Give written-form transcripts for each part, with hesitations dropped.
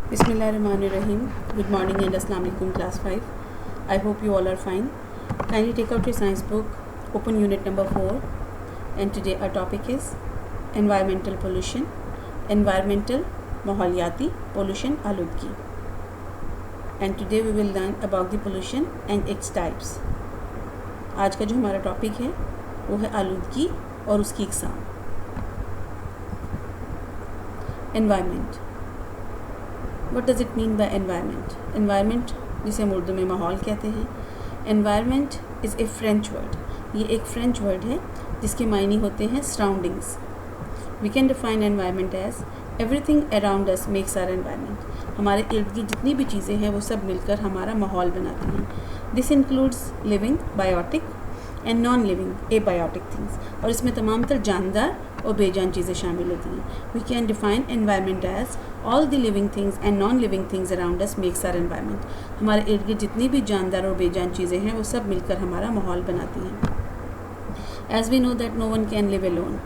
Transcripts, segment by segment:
Bismillahirrahmanirrahim. Good morning and Assalamu alaikum class 5. I hope you all are fine. Kindly take out your science book, open unit number 4, and today our topic is environmental pollution, environmental माहौलियाती pollution आलूदगी. And today we will learn about the pollution and its types. आज का जो हमारा topic है वो है आलूदगी और उसकी इकसाम. Environment. What does it mean by environment? Environment जिसे हम उर्दू में माहौल कहते हैं. Environment is a French word. ये एक French word है जिसके मायने होते हैं surroundings. We can define environment as everything around us makes our environment. हमारे इर्द गिर्द जितनी भी चीज़ें हैं वो सब मिलकर हमारा माहौल बनाती हैं. This includes living, biotic and non-living, abiotic things. और इसमें तमाम तर जानदार और बेजान चीज़ें शामिल होती हैं. We can define environment as all the living things and non-living things around us makes our environment. हमारे इर्द गिर्द जितनी भी जानदार और बेजान चीज़ें हैं वो सब मिलकर हमारा माहौल बनाती हैं. As we know that no one can live alone.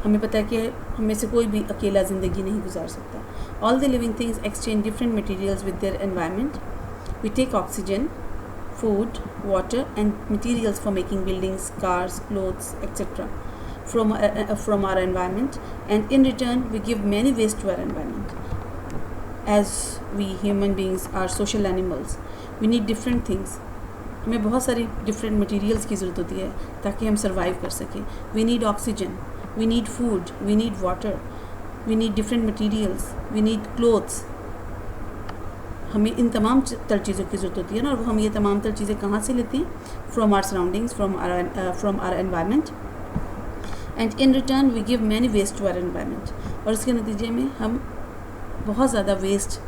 हमें पता है कि हम में से कोई भी अकेला ज़िंदगी नहीं गुजार सकता. All the living things exchange different materials with their environment. We take oxygen, food, water and materials for making buildings, cars, clothes, etc. from our environment, and in return we give many waste to our environment. As we human beings are social animals, we need different things. हमें बहुत सारी different materials की ज़रूरत होती है ताकि हम survive कर सकें. We need oxygen, we need food, we need water, we need different materials, we need clothes. हमें इन तमाम तर चीज़ों की ज़रूरत होती है ना, और हम ये तमाम तर चीज़ें कहाँ से लेते हैं? From our surroundings, from our environment. And in return we give many waste to our environment. और इसके नतीजे में हम बहुत ज़्यादा वेस्ट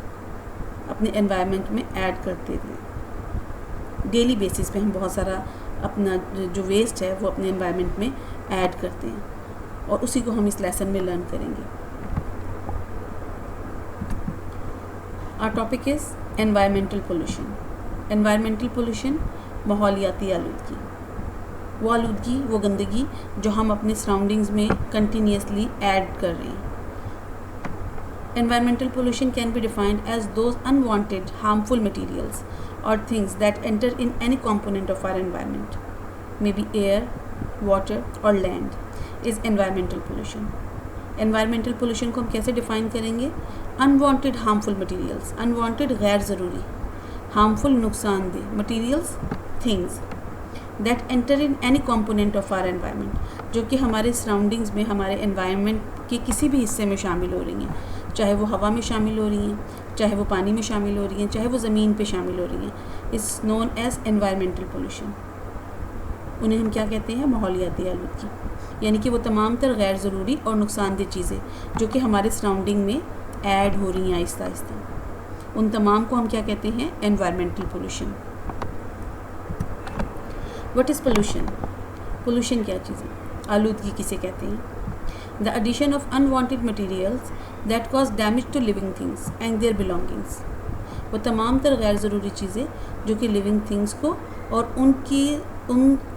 अपने एनवायरनमेंट में ऐड करते हैं. डेली बेसिस पे हम बहुत सारा अपना जो वेस्ट है वो अपने एनवायरनमेंट में ऐड करते हैं, और उसी को हम इस लेसन में लर्न करेंगे. Our topic is environmental pollution. Environmental pollution माहौलियाती आलूदगी. वो आलूदगी, वो गंदगी जो हम अपने सराउंडिंग्स में कंटिन्यूसली ऐड कर रहे हैं. Environmental pollution can be defined as those unwanted harmful materials or things that enter in any component of our environment. Maybe air, water or land is environmental pollution. Environmental pollution को हम कैसे define करेंगे? Unwanted harmful materials, unwanted गैर ज़रूरी, harmful नुकसानदेह materials, things that enter in any component of our environment, जो कि हमारे सराउंडिंग्स में, हमारे environment के किसी भी हिस्से में शामिल हो रही हैं. चाहे वो हवा में शामिल हो रही हैं, चाहे वो पानी में शामिल हो रही हैं, चाहे वो ज़मीन पे शामिल हो रही हैं. It's known as environmental pollution. उन्हें हम क्या कहते हैं? माहौलियाती आलूदगी. यानी कि वो तमाम तर गैर ज़रूरी और नुकसानदेह चीज़ें जो कि हमारे सराउंडिंग में ऐड हो रही हैं आहिस्ता आहिस्ता, उन तमाम को हम क्या कहते हैं? Environmental pollution. What is pollution? Pollution क्या चीज़ है? आलूदगी किसे कहते हैं? The addition of unwanted materials that cause damage to living things and their belongings. वो तमाम तर गैर ज़रूरी चीज़ें जो कि लिविंग थिंग्स को और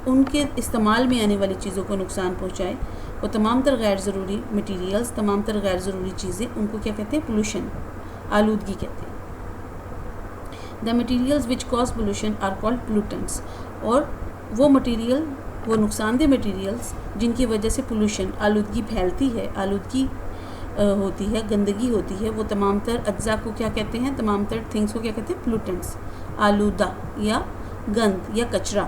उनके इस्तेमाल में आने वाली चीज़ों को नुकसान पहुँचाए, वो तमाम तर गैर ज़रूरी मटीरियल्स, तमाम तर गैर ज़रूरी चीज़ें, उनको क्या कहते हैं? पोल्यूशन, आलूदगी कहते हैं. The materials which cause pollution are called pollutants. और वो मटीरियल, वो नुकसानदेह मटीरियल्स जिनकी वजह से पोल्यूशन, आलूदगी फैलती है, आलूदगी होती है, गंदगी होती है, वो तमाम तर अज्जा को क्या कहते हैं? तमाम तर थिंग्स को क्या कहते हैं? पोल्यूटेंट्स. आलूदा या गंद या कचरा,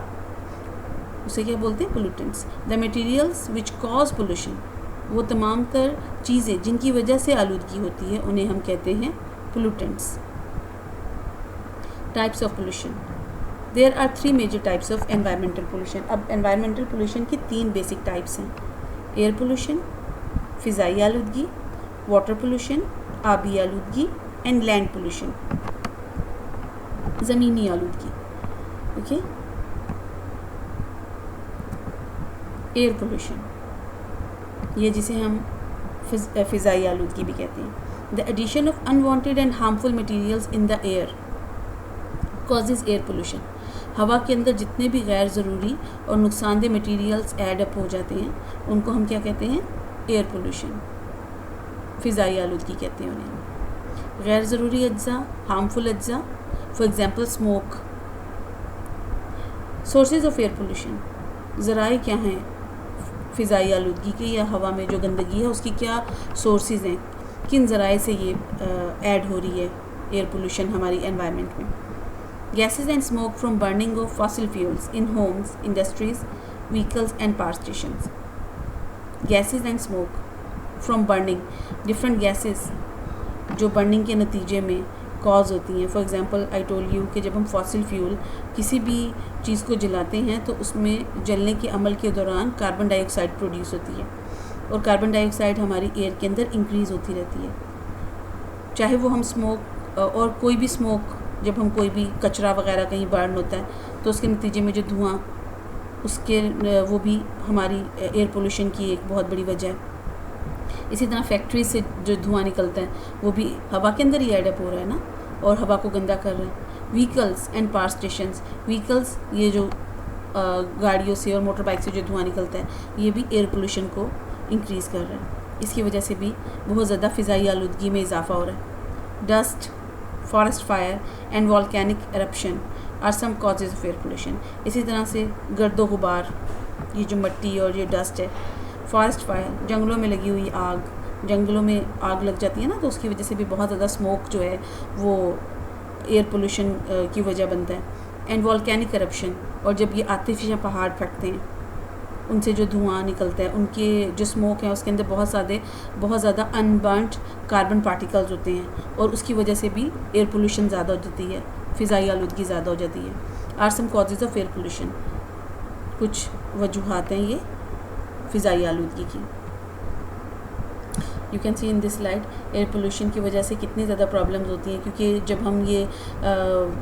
उसे क्या बोलते हैं? Pollutants. The materials which cause pollution, वो तमाम तर चीज़ें जिनकी वजह से आलूदगी होती है, उन्हें हम कहते हैं pollutants. Types of pollution. There are 3 major types of environmental pollution. अब एनवायरमेंटल पोल्यूशन की 3 बेसिक टाइप्स हैं. एयर पोल्यूशन, फ़िज़ाई आलूदगी, वाटर पोल्यूशन, आबी आलूदगी, एंड लैंड पोल्यूशन, ज़मीनी आलूदगी. ओके. एयर पोल्यूशन, ये जिसे हम फ़िज़ाई आलूदगी भी कहते हैं. The addition of unwanted and harmful materials in the air causes air pollution. हवा के अंदर जितने भी गैर ज़रूरी और नुकसानदेह मटीरियल्स ऐड अप हो जाते हैं, उनको हम क्या कहते हैं? एयर पोल्यूशन, फ़िज़ाई आलूदगी कहते हैं उन्हें. गैर ज़रूरी अज्जा, हार्मफुल अज्जा, for example smoke. Sources of air pollution, ज़राए क्या हैं फ़िज़ाई आलूदगी के या हवा में जो गंदगी है उसकी क्या सोर्सेज हैं, किन ज़राए से ये ऐड हो रही है एयर पोल्यूशन हमारी एनवायरनमेंट में। Gases and smoke from burning of fossil fuels in Holmes, industries, vehicles and power stations. Gases and smoke from burning, different gases जो बर्निंग के नतीजे में कॉज होती हैं। For example I told you कि जब हम फॉसिल फ्यूल किसी भी चीज़ को जलाते हैं तो उसमें जलने के अमल के दौरान कार्बन डाइऑक्साइड प्रोड्यूस होती है और कार्बन डाइऑक्साइड हमारी एयर के अंदर इंक्रीज़ होती रहती है। चाहे वो हम स्मोक और कोई भी स्मोक, जब हम कोई भी कचरा वगैरह कहीं बर्न होता है तो उसके नतीजे में जो धुआं, उसके वो भी हमारी एयर पोल्यूशन की एक बहुत बड़ी वजह है। इसी तरह फैक्ट्री से जो धुआं निकलता है वो भी हवा के अंदर ही एड अप हो रहा है ना, और हवा को गंदा कर रहा है। Vehicles and power stations, vehicles ये जो गाड़ियों से और मोटर बाइक से जो धुआं निकलता है ये भी एयर पोल्यूशन को इंक्रीज़ कर रहा है। इसकी वजह से भी बहुत ज़्यादा फ़िज़ाई आलूदगी में इजाफा हो रहा है। Dust, forest fire and volcanic eruption are some causes of air pollution. इसी तरह से गर्दो गुबार, ये जो मिट्टी और ये डस्ट है। फॉरेस्ट फायर, जंगलों में लगी हुई आग, जंगलों में आग लग जाती है ना, तो उसकी वजह से भी बहुत ज़्यादा स्मोक जो है वो एयर पोल्यूशन की वजह बनता है। एंड वॉल्केनिक करप्शन, और जब ये आर्टिफिशियल पहाड़ फटते हैं उनसे जो धुआं निकलता है, उनके जो स्मोक है उसके अंदर बहुत ज़्यादा अनबर्न्ड कार्बन पार्टिकल्स होते हैं और उसकी वजह से भी एयर पोल्यूशन ज़्यादा हो जाती है, फ़िज़ाई आलूदगी ज़्यादा हो जाती है। Are some causes of air pollution, कुछ वजूहात हैं ये फ़िज़ाई आलूदगी की। You can see in this slide air pollution की वजह से कितनी ज़्यादा प्रॉब्लम्स होती हैं, क्योंकि जब हम ये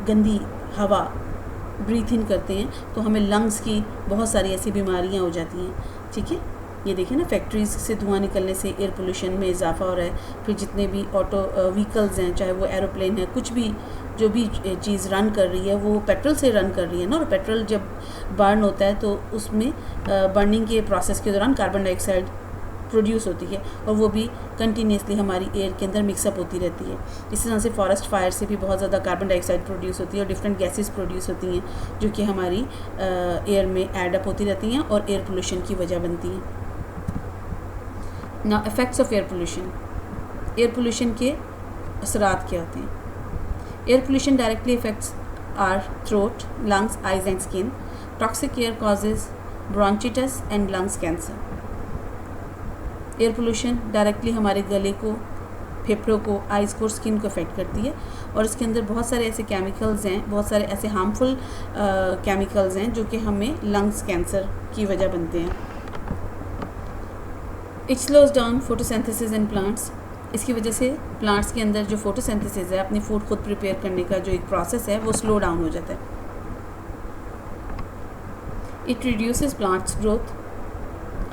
गंदी हवा ब्रीथ इन करते हैं तो हमें लंग्स की बहुत सारी ऐसी बीमारियां हो जाती हैं। ठीक है, ये देखिए ना, फैक्ट्रीज से धुआं निकलने से एयर पोल्यूशन में इजाफा हो रहा है। फिर जितने भी ऑटो व्हीकल्स हैं, चाहे वो एरोप्लेन है, कुछ भी जो भी चीज़ रन कर रही है वो पेट्रोल से रन कर रही है ना, और पेट्रोल जब बर्न होता है तो उसमें बर्निंग के प्रोसेस के दौरान कार्बन डाइऑक्साइड प्रोड्यूस होती है और वो भी कंटिन्यूसली हमारी एयर के अंदर मिक्सअप होती रहती है। इसी तरह से फॉरेस्ट फायर से भी बहुत ज़्यादा कार्बन डाइऑक्साइड प्रोड्यूस होती है और डिफरेंट गैसेस प्रोड्यूस होती हैं जो कि हमारी एयर में एड अप होती रहती हैं और एयर पोल्यूशन की वजह बनती हैं। Now effects of air pollution, air pollution के असरात क्या होते हैं। Air pollution directly effects are throat, lungs, eyes and skin. Toxic air causes bronchitis and lungs cancer. Air pollution directly हमारे गले को, फेफड़ों को, आइज़ को और स्किन को अफेक्ट करती है और इसके अंदर बहुत सारे ऐसे केमिकल्स हैं, बहुत सारे ऐसे हार्मफुल केमिकल्स हैं जो कि हमें लंग्स कैंसर की वजह बनते हैं। It slows down photosynthesis in plants. इसकी वजह से प्लांट्स के अंदर जो फोटोसिंथेसिस है, अपनी फूड खुद प्रिपेयर करने का जो एक प्रोसेस है, वो स्लो डाउन हो जाता है। It reduces plants growth.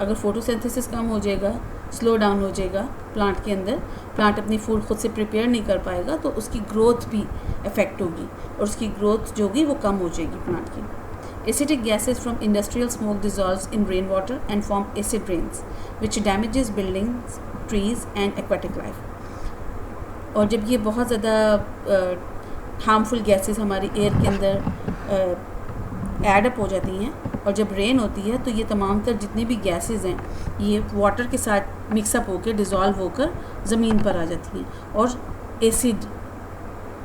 अगर फोटोसिंथेसिस कम हो जाएगा, स्लो डाउन हो जाएगा प्लांट के अंदर, प्लांट अपनी फूड खुद से प्रिपेयर नहीं कर पाएगा तो उसकी ग्रोथ भी इफेक्ट होगी और उसकी ग्रोथ जो होगी वो कम हो जाएगी प्लांट की। Acidic gases from industrial smoke dissolves in rain water and form acid rains which damages buildings, trees and aquatic life. और जब ये बहुत ज़्यादा हार्मफुल गैसेस हमारी एयर के अंदर एड अप हो जाती हैं और जब रेन होती है तो ये तमाम तर जितनी भी गैसेस हैं ये वाटर के साथ मिक्सअप होकर डिज़ोल्व होकर ज़मीन पर आ जाती हैं और एसिड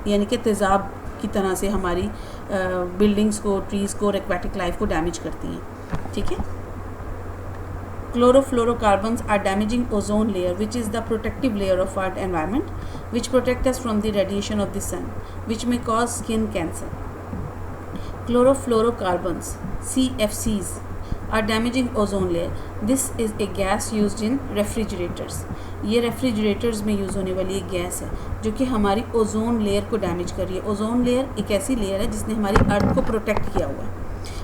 यानी कि तेज़ाब की तरह से हमारी बिल्डिंग्स को, ट्रीज़ को और एक्वाटिक लाइफ को डैमेज करती हैं। ठीक है। Chlorofluorocarbons are damaging ozone layer, which is the protective layer of our environment, which protect us from the radiation of the sun, which may cause skin cancer. Chlorofluorocarbons, CFCs, are damaging ozone layer. This is a gas used in refrigerators. ये refrigerators में use होने वाली एक gas है जो कि हमारी ozone layer को डैमेज कर रही है। ओजोन लेयर एक ऐसी लेयर है जिसने हमारी अर्थ को प्रोटेक्ट किया हुआ है,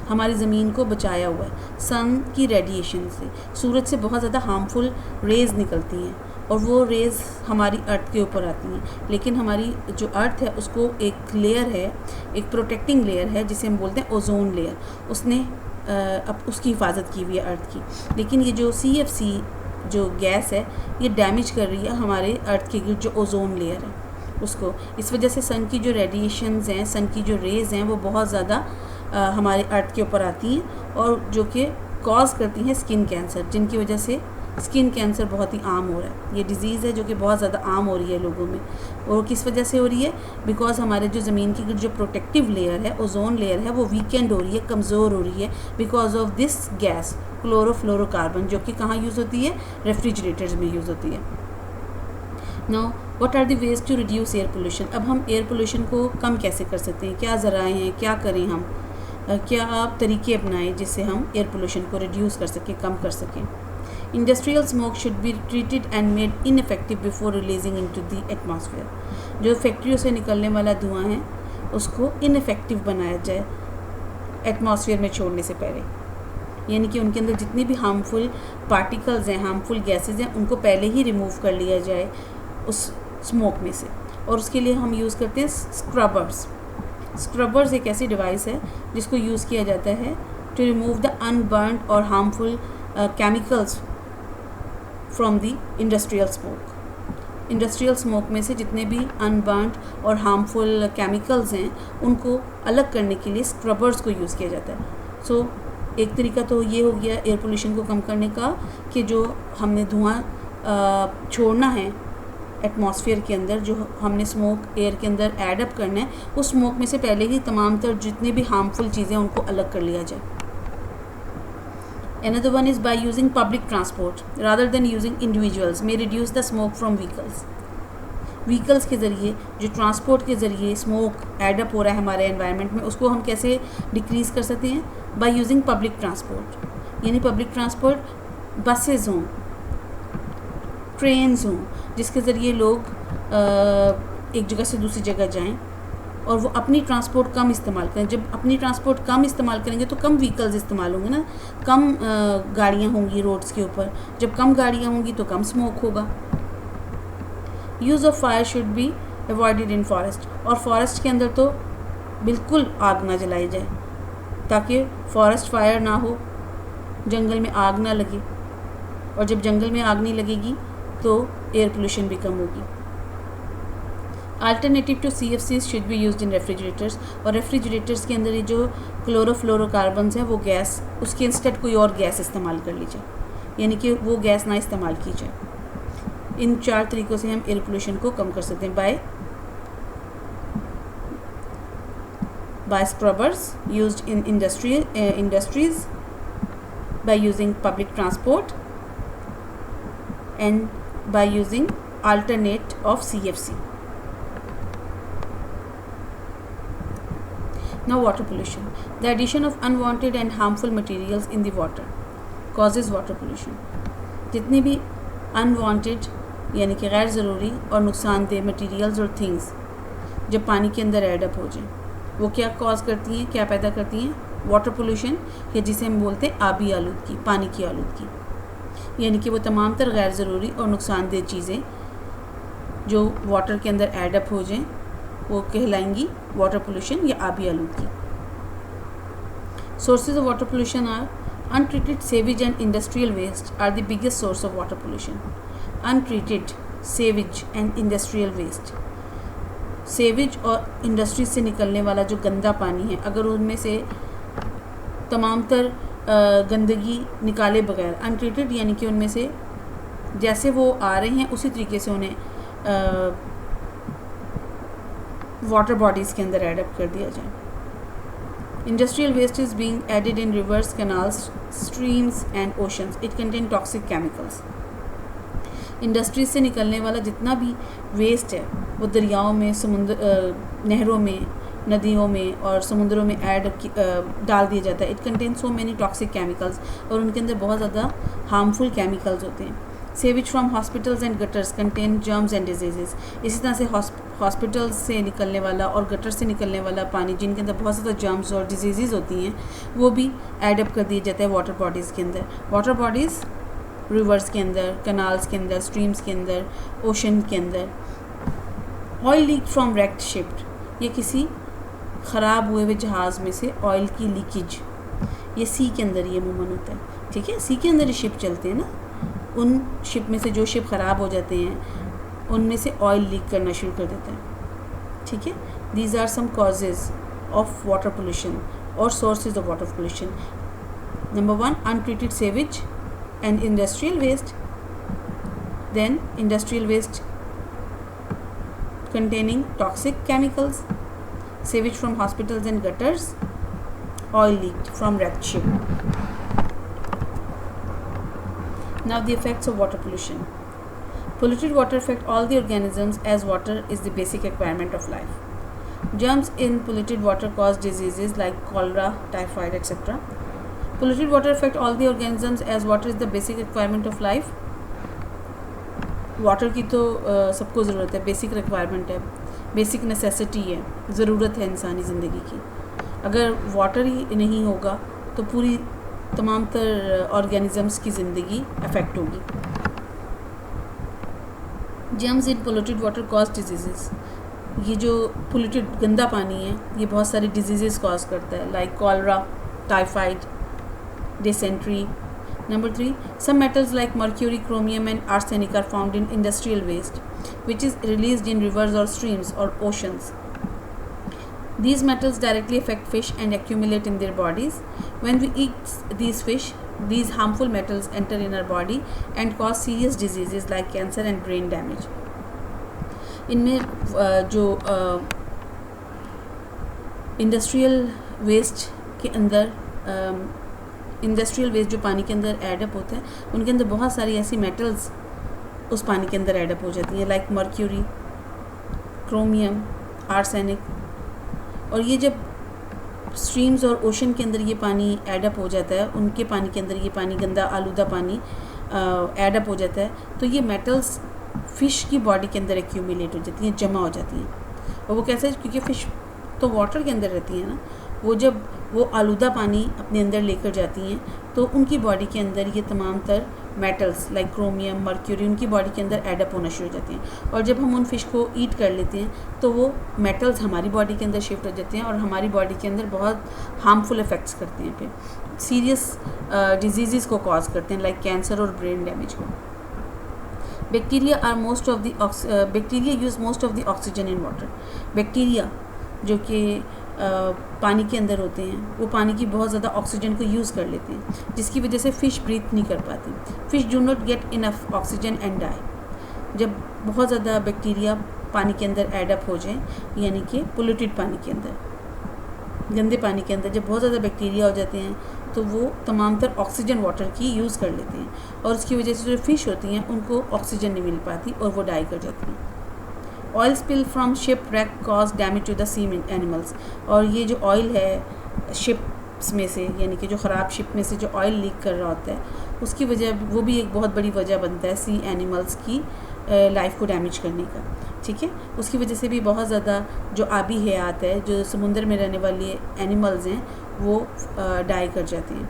हमारी ज़मीन को बचाया हुआ है सन की रेडिएशन से। सूरज से बहुत ज़्यादा हार्मफुल रेज़ निकलती हैं और वो रेज़ हमारी अर्थ के ऊपर आती हैं, लेकिन हमारी जो अर्थ है उसको एक लेयर है, एक प्रोटेक्टिंग लेयर है जिसे हम बोलते हैं ओजोन लेयर, उसने अब उसकी हिफाजत की हुई है अर्थ की। लेकिन ये जो CFC जो गैस है ये डैमेज कर रही है हमारे अर्थ की जो ओजोन लेयर है उसको। इस वजह से सन की जो रेडिएशंस हैं, सन की जो रेज़ हैं वो बहुत ज़्यादा हमारे अर्थ के ऊपर आती हैं और जो कि कॉज करती हैं स्किन कैंसर, जिनकी वजह से स्किन कैंसर बहुत ही आम हो रहा है। ये डिज़ीज़ है जो कि बहुत ज़्यादा आम हो रही है लोगों में। और किस वजह से हो रही है? बिकॉज हमारे जो ज़मीन की जो प्रोटेक्टिव लेयर है, ओजोन लेयर है, वो वीकेंड हो रही है, कमज़ोर हो रही है because of this gas chlorofluorocarbon, जो कि कहाँ यूज़ होती है? रेफ्रिजरेटर्स में यूज़ होती है। Now what are the ways to reduce air pollution? अब हम एयर पोल्यूशन को कम कैसे कर सकते हैं? क्या ज़राए हैं, क्या करें हम, क्या आप तरीके अपनाएं जिससे हम एयर पोल्यूशन को रिड्यूस कर सकें, कम कर सकें? Industrial smoke should be treated and made ineffective before releasing into the atmosphere. जो फैक्ट्रियों से निकलने वाला धुआं है उसको इनफेक्टिव बनाया जाए एटमॉस्फेयर में छोड़ने से पहले, यानी कि उनके अंदर जितनी भी हार्मफुल पार्टिकल्स हैं, हार्मफुल गैसेज हैं, उनको पहले ही रिमूव कर लिया जाए उस स्मोक में से। और उसके लिए हम यूज़ करते हैं स्क्रबर्स। स्क्रबर्स एक ऐसी डिवाइस है जिसको यूज़ किया जाता है टू रिमूव द अनबर्न्ड और harmful chemicals from the industrial smoke. Industrial smoke में से जितने भी अनबर्न्ड और हार्मफुल केमिकल्स हैं उनको अलग करने के लिए स्क्रबर्स को यूज़ किया जाता है। सो एक तरीका तो ये हो गया एयर पोल्यूशन को कम करने का कि जो हमने धुआं छोड़ना है एटमॉस्फेयर के अंदर, जो हमने स्मोक एयर के अंदर ऐड अप करना है, उस स्मोक में से पहले ही तमाम तर जितने भी हार्मफुल चीज़ें उनको अलग कर लिया जाए। Another one is by using public transport rather than using individuals may reduce the smoke from vehicles. Vehicles के ज़रिए, जो ट्रांसपोर्ट के ज़रिए स्मोक एडअप हो रहा है हमारे एनवायरनमेंट में, उसको हम कैसे डिक्रीज़ कर सकते हैं? By using public transport. यानी पब्लिक ट्रांसपोर्ट बसेज़ हों, ट्रेन्स हों, जिसके ज़रिए लोग एक जगह से दूसरी जगह जाएं और वो अपनी ट्रांसपोर्ट कम इस्तेमाल करें। जब अपनी ट्रांसपोर्ट कम इस्तेमाल करेंगे तो कम व्हीकल्स इस्तेमाल होंगे ना, कम गाड़ियाँ होंगी रोड्स के ऊपर। जब कम गाड़ियाँ होंगी तो कम स्मोक होगा। Use of fire should be avoided in forest. और फॉरेस्ट के अंदर तो बिल्कुल आग ना जलाई जाए ताकि फॉरेस्ट फायर ना हो, जंगल में आग ना लगे। और जब जंगल में आग नहीं लगेगी तो एयर पोल्यूशन भी कम होगी। Alternative to CFCs should be used in refrigerators. और रेफ्रिजरेटर्स के अंदर ये जो क्लोरोफ्लोरोकार्बन्स हैं वो गैस, उसके इंस्टेड कोई और गैस इस्तेमाल कर ली जाए, यानी कि वो गैस ना इस्तेमाल की जाए। इन 4 तरीक़ों से हम एयर पोल्यूशन को कम कर सकते हैं। By scrubbers used in industries, by using public transport and by using alternate of CFC. Now water pollution. The addition of unwanted and harmful materials in the water causes water pollution. जितनी भी unwanted यानी कि गैर ज़रूरी और नुकसानदेह materials और things जब पानी के अंदर एड अप हो जाए, वो क्या कॉज करती हैं, क्या पैदा करती हैं? वाटर पोल्यूशन, या जिसे हम बोलते हैं आबी आलूदगी, पानी की आलूदगी। यानी कि वो तमाम तर गैर ज़रूरी और नुकसानदेह चीज़ें जो वाटर के अंदर एड अप हो जाएं वो कहलाएंगी वाटर पोल्यूशन या आबी आलूदगी। Sources of water pollution are untreated sewage and industrial waste are the biggest source of water pollution. Untreated sewage and industrial waste, sewage और इंडस्ट्री से निकलने वाला जो गंदा पानी है, अगर उनमें से तमाम तर गंदगी निकाले बगैर, अनट्रीटेड यानी कि उनमें से जैसे वो आ रहे हैं उसी तरीके से उन्हें वाटर बॉडीज़ के अंदर एडअप कर दिया जाए। Industrial waste is being added in rivers, canals, streams and oceans. It contain toxic chemicals. Industry से निकलने वाला जितना भी वेस्ट है वो दरियाओं में, नहरों में, नदियों में और समुद्रों में डाल दिया जाता है। It contain so many toxic chemicals, और उनके अंदर बहुत ज़्यादा हार्मफुल केमिकल्स होते हैं। Sewage from hospitals and gutters contain germs and disease. इसी तरह से हॉस्पिटल्स से निकलने वाला और गटर से निकलने वाला पानी, जिनके अंदर बहुत ज़्यादा जर्म्स और डिजीज़ होती हैं, वो भी एडअप कर दिए जाते हैं वाटर बॉडीज़ के अंदर। वाटर बॉडीज़ रिवर्स के अंदर, कनाल्स के अंदर, स्ट्रीम्स के अंदर, ओशन के अंदर। Oil leak from wrecked ship, ये किसी ख़राब हुए हुए जहाज़ में से ऑयल की लीकेज, ये सी के अंदर ये अमूमन होता है। ठीक है, सी के अंदर ये शिप चलते हैं ना, उन शिप में से जो शिप ख़राब हो जाते हैं उनमें से ऑयल लीक करना शुरू कर देता है। ठीक है. These are some causes of water pollution or sources of water pollution. Number 1, untreated sewage and industrial waste. Then industrial waste containing toxic chemicals, sewage from hospitals and gutters, oil leaked from wrecked ship. Now the effects of water pollution. Polluted water affect all the organisms as water is the basic requirement of life. Germs in polluted water cause diseases like cholera, typhoid, etc. Polluted water affect all the organisms as water is the basic requirement of life. Water की तो सबको ज़रूरत है, basic requirement है, basic necessity है, ज़रूरत है इंसानी ज़िंदगी की. अगर वाटर ही नहीं होगा तो पूरी तमाम तर ऑर्गेनिज़म्स की ज़िंदगी अफेक्ट होगी. Germs in polluted water cause disease. ये जो पोल्यूटेड गंदा पानी है ये बहुत सारी डिजीज़ कॉज करता है, like cholera, typhoid, dysentery. Number 3, some metals like mercury, chromium and arsenic are found in industrial waste, which is released in rivers or streams or oceans. These metals directly affect fish and accumulate in their bodies. When we eat these fish, these harmful metals enter in our body and cause serious diseases like cancer and brain damage. इनमें जो industrial waste के अंदर industrial waste जो पानी के अंदर add up होता है उनके अंदर बहुत सारी ऐसी मेटल्स उस पानी के अंदर एडअप हो जाती हैं, लाइक मर्क्यूरी, क्रोमियम, आर्सेनिक. और ये जब स्ट्रीम्स और ओशन के अंदर ये पानी एडअप हो जाता है, उनके पानी के अंदर ये पानी गंदा आलूदा पानी एडअप हो जाता है, तो ये मेटल्स फ़िश की बॉडी के अंदर एक्यूमुलेट हो जाती हैं, जमा हो जाती हैं. और वो कैसे, क्योंकि फ़िश तो वाटर के अंदर रहती है ना, वो जब वो आलूदा पानी अपने अंदर लेकर जाती हैं तो उनकी बॉडी के अंदर ये तमाम तर मेटल्स लाइक क्रोमियम, मर्क्यूरी उनकी बॉडी के अंदर एडअप होना शुरू हो जाती हैं. और जब हम उन फिश को ईट कर लेते हैं तो वो मेटल्स हमारी बॉडी के अंदर शिफ्ट हो जाते हैं और हमारी बॉडी के अंदर बहुत हार्मफुल इफ़ेक्ट्स करते हैं, फिर सीरियस डिजीज़ को कॉज करते हैं, लाइक कैंसर और ब्रेन डैमेज को. Bacteria use most of the oxygen in water. Bacteria जो कि पानी के अंदर होते हैं वो पानी की बहुत ज़्यादा ऑक्सीजन को यूज़ कर लेते हैं, जिसकी वजह से फ़िश ब्रीथ नहीं कर पाती. Fish do not get enough oxygen and die. जब बहुत ज़्यादा बैक्टीरिया पानी के अंदर एडअप हो जाए, यानी कि पोल्यूटेड पानी के अंदर, गंदे पानी के अंदर जब बहुत ज़्यादा बैक्टीरिया हो जाते हैं तो वो तमाम तर ऑक्सीजन वाटर की यूज़ कर लेते हैं और उसकी वजह से जो फ़िश होती हैं उनको ऑक्सीजन नहीं मिल पाती और वो डाई कर जाती हैं. Oil spill from ship wreck cause damage to the sea animals. और ये जो ऑयल है शिप्स में से, यानी कि जो ख़राब शिप में से जो ऑयल लीक कर रहा होता है, उसकी वजह वो भी एक बहुत बड़ी वजह बनता है सी एनिमल्स की लाइफ को डैमेज करने का. ठीक है, उसकी वजह से भी बहुत ज़्यादा जो आबी हयात है, जो समुंदर में रहने वाली एनिमल्स हैं, वो डाई कर जाते हैं.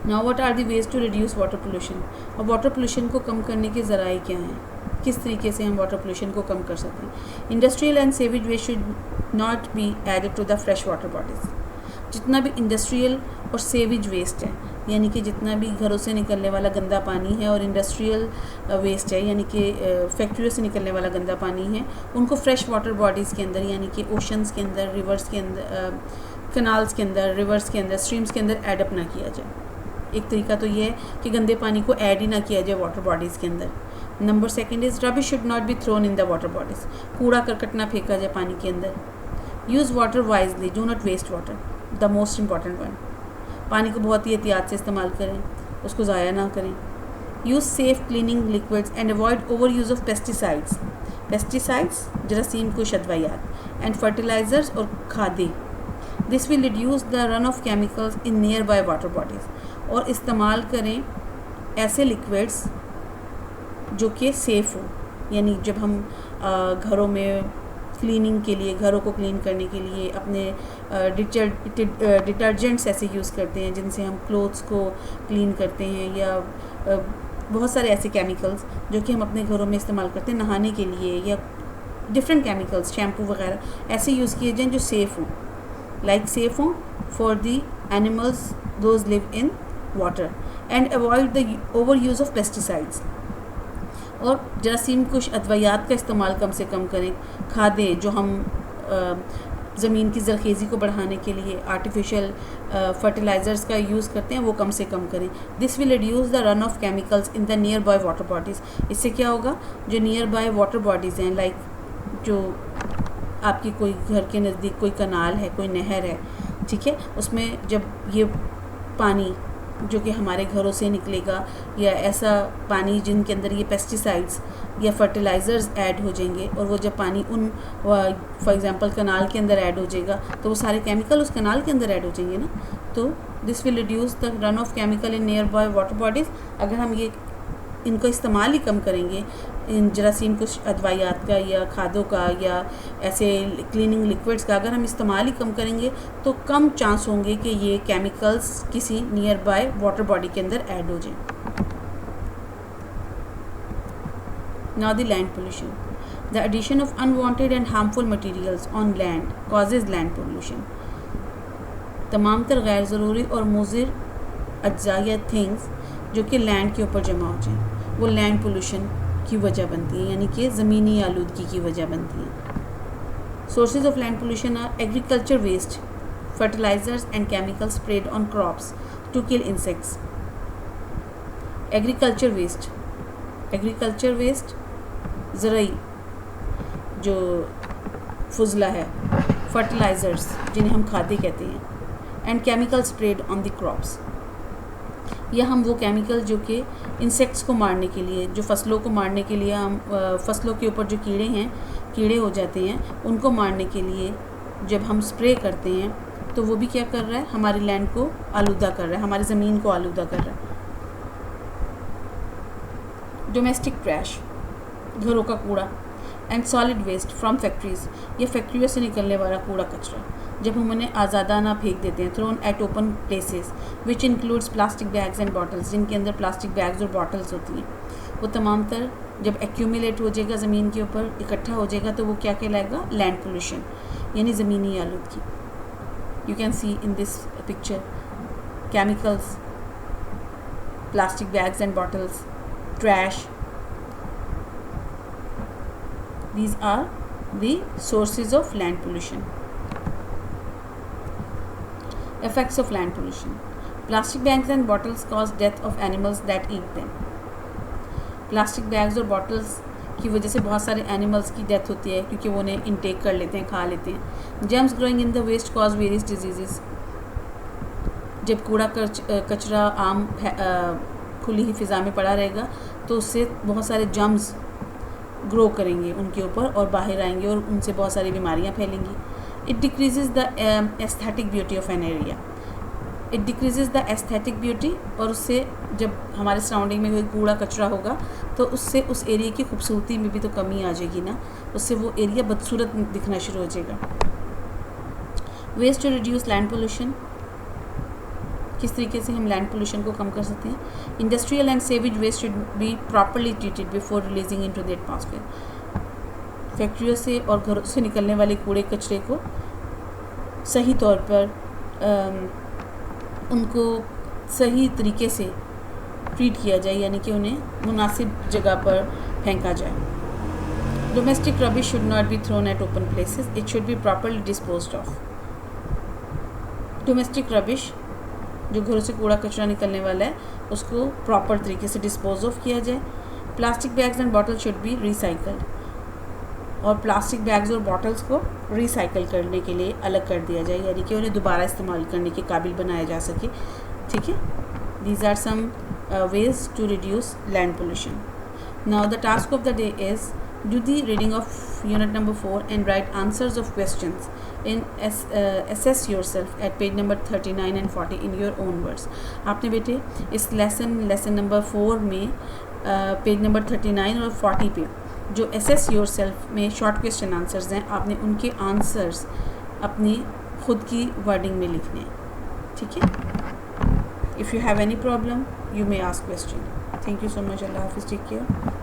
Now what are the ways to reduce water pollution. और वाटर पोल्यूशन को कम करने के ज़राए क्या हैं, किस तरीके से हम वाटर पोल्यूशन को कम कर सकते हैं. Industrial and sewage waste should not be added to the fresh water bodies. जितना भी इंडस्ट्रियल और सेवेज वेस्ट है, यानी कि जितना भी घरों से निकलने वाला गंदा पानी है, और इंडस्ट्रियल वेस्ट है, यानी कि फैक्ट्रियों से निकलने वाला गंदा पानी है, उनको फ्रेश वाटर बॉडीज़ के अंदर, यानी कि ओशंस के अंदर, रिवर्स के अंदर, कनाल्स के अंदर, रिवर्स के अंदर, स्ट्रीम्स के अंदर एडअप ना किया जाए. एक तरीका तो ये है कि गंदे पानी को ऐड ही ना किया जाए वाटर बॉडीज़ के अंदर. Number second is rubbish should not be thrown in the water bodies. कूड़ा करकट ना फेंका जाए पानी के अंदर. Use water wisely, do not waste water, the most important one. पानी को बहुत ही एहतियात से इस्तेमाल करें, उसको ज़ाया ना करें. Use safe cleaning liquids and avoid over use of pesticides, जरासीम कुश अद्वियात, एंड फर्टिलाइज़र्स और खादें. This will reduce the run off chemicals in nearby water bodies. और इस्तेमाल करें ऐसे लिक्विड्स जो कि सेफ़ हो, यानी जब हम घरों में क्लीनिंग के लिए, घरों को क्लीन करने के लिए अपने डिटर्जेंट्स ऐसे यूज़ करते हैं जिनसे हम क्लोथ्स को क्लीन करते हैं, या बहुत सारे ऐसे केमिकल्स जो कि हम अपने घरों में इस्तेमाल करते हैं नहाने के लिए, या डिफरेंट केमिकल्स, शैम्पू वगैरह ऐसे यूज़ किए जाएँ जो सेफ़ हों, लाइक सेफ़ हों for the animals those live in water. And avoid the over use of pesticides. और जरासीम कुछ अद्वियात का इस्तेमाल कम से कम करें। खादें जो हम ज़मीन की ज़रखेज़ी को बढ़ाने के लिए आर्टिफिशियल फर्टिलाइज़र्स का यूज़ करते हैं वो कम से कम करें। This will reduce the run off chemicals in the near by water bodies. इससे क्या होगा, जो नियर बाय वाटर बॉडीज़ हैं, लाइक जो आपकी कोई घर के नज़दीक कोई कनाल है, कोई नहर है, ठीक है, उसमें जब ये पानी जो कि हमारे घरों से निकलेगा या ऐसा पानी जिनके अंदर ये पेस्टिसाइड्स या फर्टिलाइज़र्स ऐड हो जाएंगे और वो जब पानी उन फॉर एग्जांपल कनाल के अंदर ऐड हो जाएगा तो वो सारे केमिकल उस कनाल के अंदर ऐड हो जाएंगे ना, तो this will reduce the run of chemical in nearby water bodies. अगर हम ये इनको इस्तेमाल ही कम करेंगे, इन जरासीम कुछ अदवायात का या खादों का या ऐसे क्लीनिंग लिक्विड्स का अगर हम इस्तेमाल ही कम करेंगे तो कम चांस होंगे कि ये केमिकल्स किसी नियर बाय वाटर बॉडी के अंदर ऐड हो जाएं। Now the land pollution. The addition of unwanted and harmful materials on land causes land pollution. तमाम तर गैर ज़रूरी और मुज़िर अज्जा या थिंग्स जो कि लैंड के ऊपर जमा हो जाएं वो लैंड पोल्यूशन की वजह बनती है, यानी कि ज़मीनी आलूदगी की वजह बनती है। Sources of land pollution are agriculture waste, fertilizers and chemicals spread on crops to kill insects. Agriculture waste ज़रूरी जो फुजला है, फर्टिलाइजर्स जिन्हें हम खादें कहते हैं, and chemical spread on the crops, या हम वो केमिकल जो कि इंसेक्ट्स को मारने के लिए, जो फसलों को मारने के लिए हम फसलों के ऊपर जो कीड़े हो जाते हैं उनको मारने के लिए जब हम स्प्रे करते हैं तो वो भी क्या कर रहा है, हमारी लैंड को आलूदा कर रहा है, हमारी ज़मीन को आलूदा कर रहा है। डोमेस्टिक ट्रैश, घरों का कूड़ा, and solid waste from factories, ये फैक्ट्रियों से निकलने वाला कूड़ा कचरा जब हम उन्हें आज़ादाना फेंक देते हैं, thrown at open places which includes plastic bags and bottles, जिनके अंदर प्लास्टिक बैग्स और बॉटल्स होती हैं, वो तमाम तर जब एक्यूमुलेट हो जाएगा, ज़मीन के ऊपर इकट्ठा हो जाएगा तो वो क्या कहलाएगा, लैंड पोल्यूशन, यानी ज़मीनी आलूदगी। You can see in this picture chemicals, plastic bags and bottles, trash, these are the sources of land pollution. Effects of land pollution. Plastic bags and bottles cause death of animals that eat them. Plastic bags और bottles की वजह से बहुत सारे animals की death होती है क्योंकि वो उन्हें इनटेक कर लेते हैं, खा लेते हैं। Germs growing in the waste cause various diseases. जब कूड़ा कचरा आम खुली ही फिज़ा में पड़ा रहेगा तो उससे बहुत सारे जर्म्स ग्रो करेंगे उनके ऊपर और बाहर आएंगे और उनसे बहुत सारी बीमारियां फैलेंगी। It decreases the aesthetic beauty of an area. It decreases the aesthetic beauty, और उससे जब हमारे सराउंडिंग में कोई कूड़ा कचरा होगा तो उससे उस एरिया की खूबसूरती में भी तो कमी आ जाएगी ना, उससे वो एरिया बदसूरत दिखना शुरू हो जाएगा। Ways to reduce land pollution, किस तरीके से हम लैंड पोल्यूशन को कम कर सकते हैं। Industrial and sewage waste should be properly treated before releasing into the atmosphere. फैक्ट्रियों से और घरों से निकलने वाले कूड़े कचरे को सही तौर पर उनको सही तरीके से ट्रीट किया जाए, यानी कि उन्हें मुनासिब जगह पर फेंका जाए। Domestic rubbish should not be throne at open places, it should be properly disposed of. Domestic rubbish जो घरों से कूड़ा कचरा निकलने वाला है उसको प्रॉपर तरीके से डिस्पोज ऑफ किया जाए। Plastic bags and bottle should be recycled, और प्लास्टिक बैग्स और बॉटल्स को रिसाइकल करने के लिए अलग कर दिया जाए, यानी कि उन्हें दोबारा इस्तेमाल करने के काबिल बनाया जा सके। ठीक है, these are some ways to reduce land pollution. Now the task of the day is do the reading of unit number 4 and write answers of questions in assess yourself at page number 39 and 40 in your own words। आपने बेटे इस lesson number 4 में page number 39 और 40 पे जो assess yourself में short question answers हैं, आपने उनके आंसर्स अपनी खुद की वर्डिंग में लिखने हैं। ठीक है, if you have any problem you may ask question. Thank you so much. अल्लाह हाफिज़, टेक केयर।